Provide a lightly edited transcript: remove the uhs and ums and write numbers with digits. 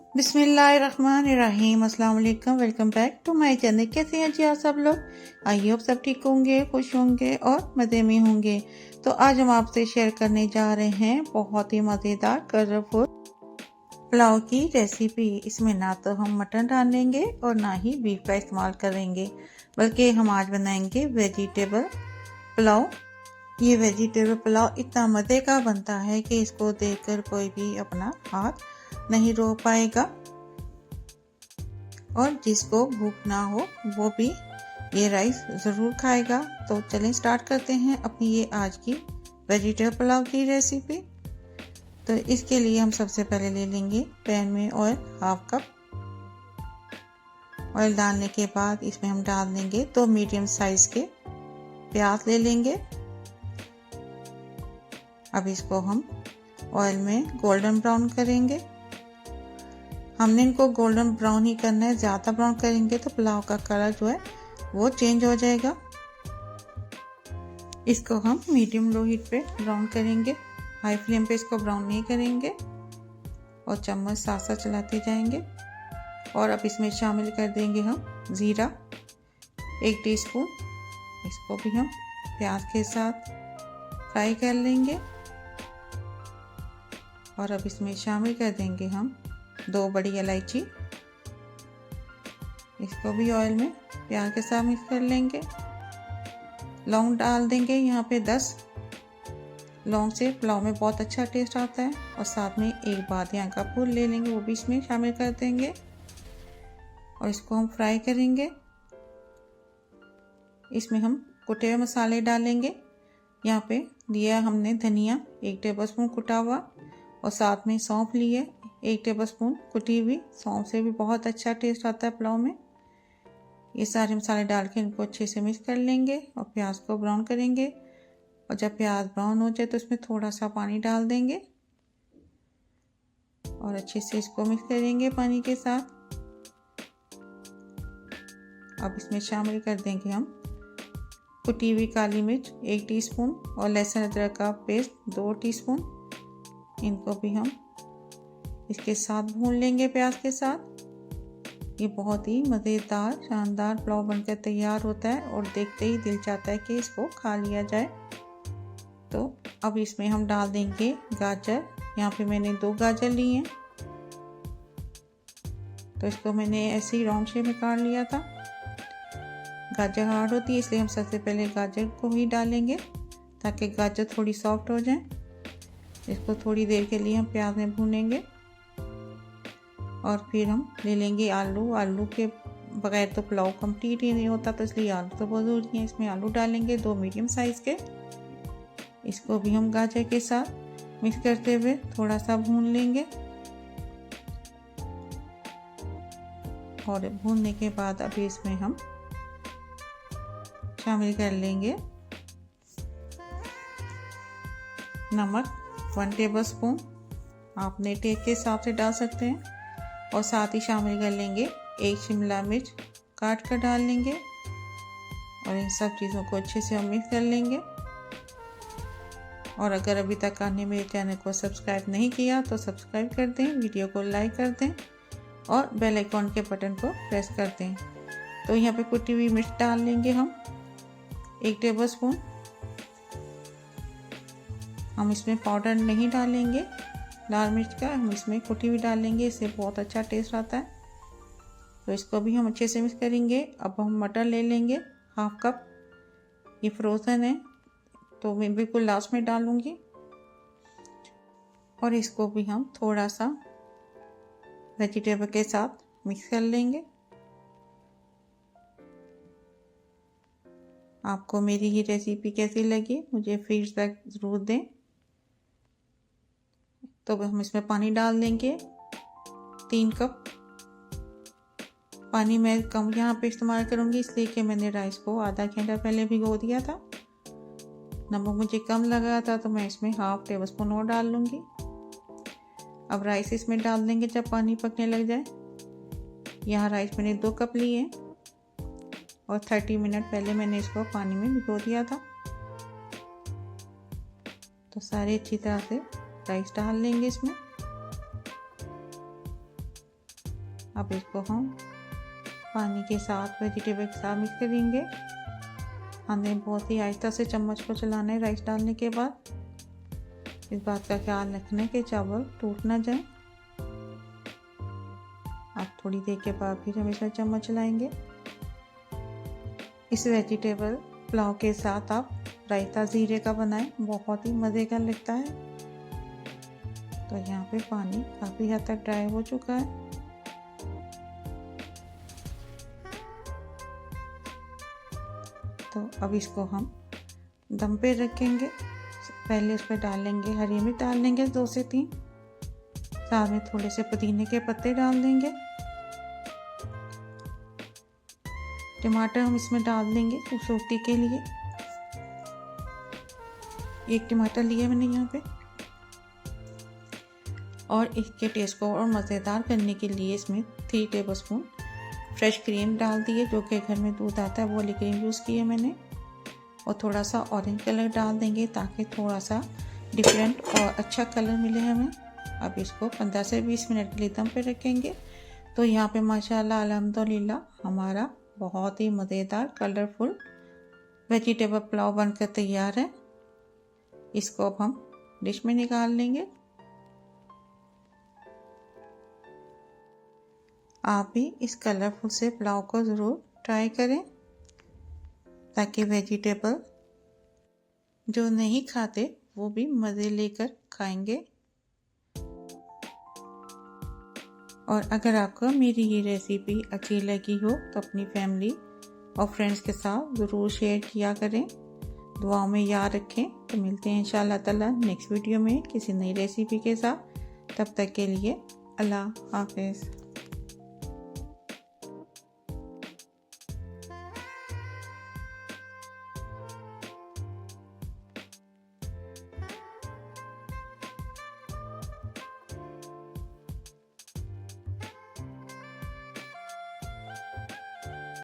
बिस्मिल्लाहिर्रहमानिर्रहीम। अस्सलाम वालेकुम। Welcome back to my channel. कैसे हैं जी आप सब लोग? आई होप सब ठीक होंगे, खुश होंगे और मज़े में होंगे। तो आज हम आपसे शेयर करने जा रहे हैं बहुत ही मज़ेदार कलरफुल पुलाव की रेसिपी। इसमें ना तो हम मटन डालेंगे और ना ही बीफ का इस्तेमाल करेंगे, बल्कि हम आज बनाएंगे वेजिटेबल पुलाव। ये वेजिटेबल पुलाव इतना मज़े का बनता है कि इसको देखकर कोई भी अपना हाथ नहीं रोक पाएगा, और जिसको भूख ना हो वो भी ये राइस ज़रूर खाएगा। तो चलें स्टार्ट करते हैं अपनी ये आज की वेजिटेबल पुलाव की रेसिपी। तो इसके लिए हम सबसे पहले ले लेंगे पैन में ऑयल, हाफ कप। ऑयल डालने के बाद इसमें हम डाल देंगे 2 मीडियम साइज के प्याज ले लेंगे। अब इसको हम ऑयल में गोल्डन ब्राउन करेंगे। हमने इनको गोल्डन ब्राउन ही करना है, ज़्यादा ब्राउन करेंगे तो पुलाव का कलर जो है वो चेंज हो जाएगा। इसको हम मीडियम लो हीट पे ब्राउन करेंगे, हाई फ्लेम पे इसको ब्राउन नहीं करेंगे, और चम्मच साथ साथ चलाते जाएंगे। और अब इसमें शामिल कर देंगे हम ज़ीरा 1 टीस्पून। इसको भी हम प्याज के साथ फ्राई कर लेंगे। और अब इसमें शामिल कर देंगे हम 2 बड़ी इलायची। इसको भी ऑयल में प्याज के साथ मिक्स कर लेंगे। लौंग डाल देंगे यहाँ पे 10। लौंग से पुलाव में बहुत अच्छा टेस्ट आता है। और साथ में एक बादियां का फूल ले लेंगे, वो भी इसमें शामिल कर देंगे और इसको हम फ्राई करेंगे। इसमें हम कुटे हुए मसाले डालेंगे। यहाँ पे लिया हमने धनिया 1 टेबलस्पून कुटा हुआ, और साथ में सौंफ लिए 1 टेबलस्पून कुटी हुई। सौंफ से भी बहुत अच्छा टेस्ट आता है पुलाव में। ये सारे मसाले डाल के इनको अच्छे से मिक्स कर लेंगे और प्याज को ब्राउन करेंगे। और जब प्याज ब्राउन हो जाए तो इसमें थोड़ा सा पानी डाल देंगे और अच्छे से इसको मिक्स करेंगे पानी के साथ। अब इसमें शामिल कर देंगे हम कुटी हुई काली मिर्च 1 टीस्पून और लहसुन अदरक का पेस्ट 2 टीस्पून। इनको भी हम इसके साथ भून लेंगे प्याज के साथ। ये बहुत ही मज़ेदार शानदार पुलाव बनकर तैयार होता है और देखते ही दिल चाहता है कि इसको खा लिया जाए। तो अब इसमें हम डाल देंगे गाजर। यहाँ पे मैंने 2 गाजर लिए हैं, तो इसको मैंने ऐसे ही राउंड शेप में काट लिया था। गाजर हार्ड होती है, इसलिए हम सबसे पहले गाजर को ही डालेंगे ताकि गाजर थोड़ी सॉफ्ट हो जाए। इसको थोड़ी देर के लिए हम प्याज में भूनेंगे। और फिर हम ले लेंगे आलू। आलू के बगैर तो पुलाव कंप्लीट ही नहीं होता, तो इसलिए आलू तो बहुत ज़रूरी है। इसमें आलू डालेंगे 2 मीडियम साइज़ के। इसको भी हम गाजर के साथ मिक्स करते हुए थोड़ा सा भून लेंगे। और भूनने के बाद अभी इसमें हम शामिल कर लेंगे नमक 1 टेबलस्पून। आपने टेस्ट के हिसाब से डाल सकते हैं। और साथ ही शामिल कर लेंगे 1 शिमला मिर्च काट कर डाल लेंगे। और इन सब चीज़ों को अच्छे से हम मिक्स कर लेंगे। और अगर अभी तक आपने मेरे चैनल को सब्सक्राइब नहीं किया तो सब्सक्राइब कर दें, वीडियो को लाइक कर दें और बेल आइकॉन के बटन को प्रेस कर दें। तो यहाँ पे कुटी हुई मिर्च डाल लेंगे हम 1 टेबलस्पून। हम इसमें पाउडर नहीं डालेंगे लाल मिर्च का, हम इसमें कुटी हुई डालेंगे, इससे बहुत अच्छा टेस्ट आता है। तो इसको भी हम अच्छे से मिक्स करेंगे। अब हम मटर ले लेंगे हाफ कप। ये फ्रोज़न है तो मैं बिल्कुल लास्ट में डालूंगी। और इसको भी हम थोड़ा सा वेजिटेबल के साथ मिक्स कर लेंगे। आपको मेरी ये रेसिपी कैसी लगी मुझे फीडबैक ज़रूर दें। तो हम इसमें पानी डाल देंगे 3 कप। पानी मैं कम यहाँ पे इस्तेमाल करूँगी, इसलिए कि मैंने राइस को आधा घंटा पहले भिगो दिया था। नमक मुझे कम लगा था तो मैं इसमें हाफ टेबलस्पून और डाल लूँगी। अब राइस इसमें डाल देंगे जब पानी पकने लग जाए। यहाँ राइस मैंने 2 कप लिए और 30 मिनट पहले मैंने इसको पानी में भिगो दिया था। तो सारे अच्छी तरह से राइस डाल लेंगे इसमें। अब इसको हम पानी के साथ वेजिटेबल के साथ मिक्स करेंगे। हमें बहुत ही आहिस्ता से चम्मच को चलाना है राइस डालने के बाद। इस बात का ख्याल रखना है कि चावल टूट ना जाए। आप थोड़ी देर के बाद फिर हम इसमें चम्मच चलाएंगे। इस वेजिटेबल पुलाव के साथ आप रायता जीरे का बनाएं, बहुत ही मज़े का लगता है। तो यहाँ पे पानी काफ़ी हद तक ड्राई हो चुका है। तो अब इसको हम दम पे रखेंगे। पहले उस पर डालेंगे हरी मिर्च डाल देंगे 2 से 3, साथ में थोड़े से पुदीने के पत्ते डाल देंगे। टमाटर हम इसमें डाल देंगे खूबसूरती के लिए। 1 टमाटर लिया मैंने यहाँ पे। और इसके टेस्ट को और मज़ेदार करने के लिए इसमें 3 टेबलस्पून फ्रेश क्रीम डाल दिए, जो कि घर में दूध आता है वो वाली क्रीम यूज़ की है मैंने। और थोड़ा सा ऑरेंज कलर डाल देंगे ताकि थोड़ा सा डिफरेंट और अच्छा कलर मिले हमें। अब इसको 15 से 20 मिनट के लिए दम पे रखेंगे। तो यहाँ पे माशाल्लाह अल्हम्दुलिल्लाह हमारा बहुत ही मज़ेदार कलरफुल वेजिटेबल पुलाव बनकर तैयार है। इसको अब हम डिश में निकाल लेंगे। आप भी इस कलरफुल से पुलाव को ज़रूर ट्राई करें, ताकि वेजिटेबल जो नहीं खाते वो भी मज़े लेकर खाएंगे। और अगर आपको मेरी ये रेसिपी अच्छी लगी हो तो अपनी फैमिली और फ्रेंड्स के साथ ज़रूर शेयर किया करें। दुआओं में याद रखें। तो मिलते हैं इंशाअल्लाह ताला नेक्स्ट वीडियो में किसी नई रेसिपी के साथ। तब तक के लिए अल्लाह हाफ़िज़।